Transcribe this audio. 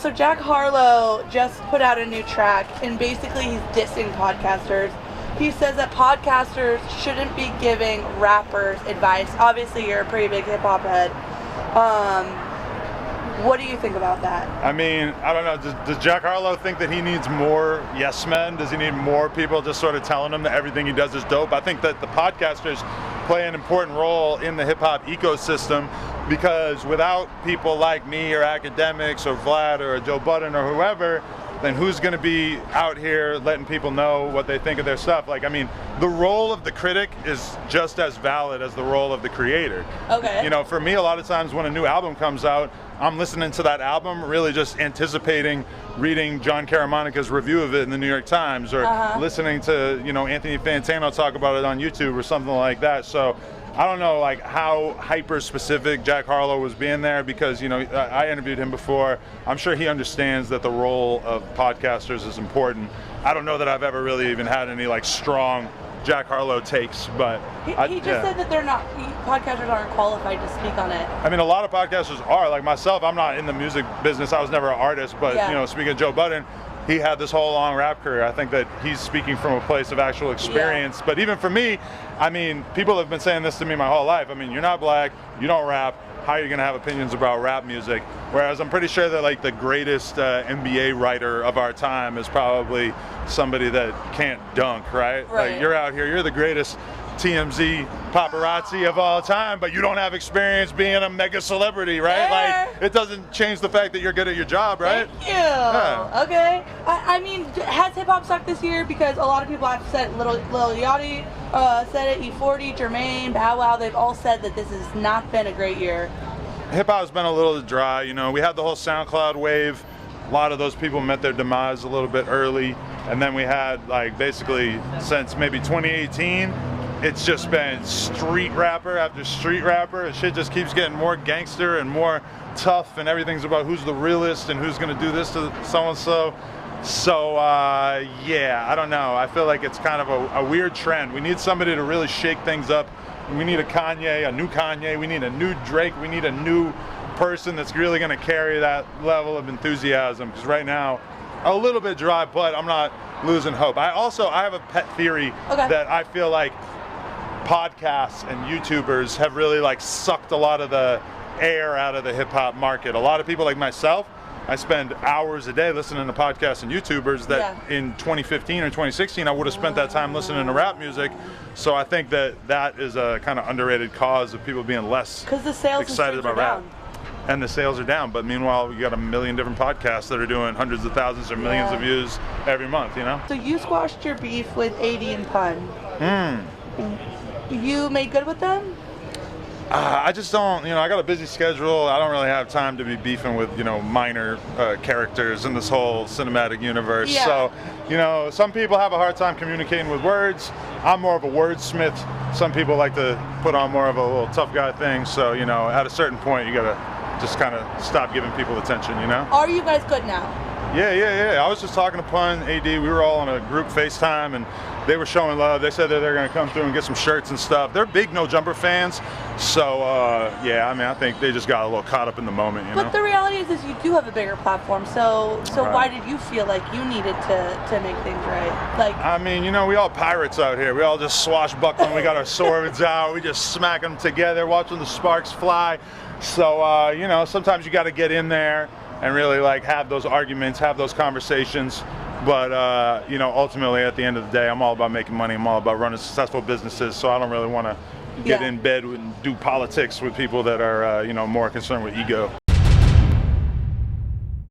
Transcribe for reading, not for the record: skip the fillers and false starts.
So Jack Harlow just put out a new track, and basically he's dissing podcasters. He says that podcasters shouldn't be giving rappers advice. Obviously, you're a pretty big hip-hop head. What do you think about that? I mean, I don't know. Does Jack Harlow think that he needs more yes men? Does he need more people just sort of telling him that everything he does is dope? I think that the podcasters play an important role in the hip-hop ecosystem, because without people like me or academics or Vlad or Joe Budden or whoever, then who's going to be out here letting people know what they think of their stuff? Like, I mean, the role of the critic is just as valid as the role of the creator. Okay. You know, for me, a lot of times when a new album comes out, I'm listening to that album, really just anticipating reading John Caramonica's review of it in the New York Times, or listening to, you know, Anthony Fantano talk about it on YouTube or something like that. So I don't know, like, how hyper specific Jack Harlow was being there, because, you know, I interviewed him before. I'm sure he understands that the role of podcasters is important. I don't know that I've ever really even had any like strong Jack Harlow takes, but he just said that podcasters aren't qualified to speak on it. I mean, a lot of podcasters are. Like myself, I'm not in the music business. I was never an artist, but you know, speaking of Joe Budden, he had this whole long rap career. I think that he's speaking from a place of actual experience. But even for me, I mean, people have been saying this to me my whole life. I mean, you're not black, you don't rap. How are you going to have opinions about rap music? Whereas I'm pretty sure that like the greatest NBA writer of our time is probably somebody that can't dunk, right? Like, you're out here, you're the greatest TMZ paparazzi of all time, but you don't have experience being a mega celebrity, right? Like, it doesn't change the fact that you're good at your job, right? Thank you. Yeah. Okay. I mean, has hip hop sucked this year? Because a lot of people have said, Lil Yachty said it, E40, Jermaine, Bow Wow, they've all said that this has not been a great year. Hip hop has been a little dry, you know. We had the whole SoundCloud wave. A lot of those people met their demise a little bit early, and then we had, like, basically since maybe 2018, it's just been street rapper after street rapper. Shit just keeps getting more gangster and more tough, and everything's about who's the realest and who's gonna do this to so-and-so. So, yeah, I don't know. I feel like it's kind of a weird trend. We need somebody to really shake things up. We need a Kanye, a new Kanye. We need a new Drake. We need a new person that's really gonna carry that level of enthusiasm. Because right now, a little bit dry, but I'm not losing hope. I have a pet theory that I feel like podcasts and YouTubers have really like sucked a lot of the air out of the hip hop market. A lot of people like myself, I spend hours a day listening to podcasts and YouTubers that in 2015 or 2016 I would have spent that time listening to rap music. So I think that is a kind of underrated cause of people being less excited about rap. And the sales are down, but meanwhile you got a million different podcasts that are doing hundreds of thousands or millions of views every month, you know? So you squashed your beef with AD and Pun. You made good with them? I just don't, you know, I got a busy schedule. I don't really have time to be beefing with, you know, minor characters in this whole cinematic universe. So, you know, some people have a hard time communicating with words. I'm more of a wordsmith. Some people like to put on more of a little tough guy thing. So, you know, at a certain point, you gotta just kind of stop giving people attention, you know? Are you guys good now? Yeah. I was just talking to Pun, AD. We were all on a group FaceTime, and they were showing love. They said that they're going to come through and get some shirts and stuff. They're big No Jumper fans. So, yeah, I mean, I think they just got a little caught up in the moment, you know? But the reality is you do have a bigger platform. So why did you feel like you needed to make things right? Like, I mean, you know, we all pirates out here. We all just swashbuckling. We got our swords out. We just smack them together, watching the sparks fly. So, you know, sometimes you got to get in there and really like have those arguments, have those conversations. But, you know, ultimately at the end of the day, I'm all about making money. I'm all about running successful businesses. So I don't really want to get in bed and do politics with people that are, you know, more concerned with ego.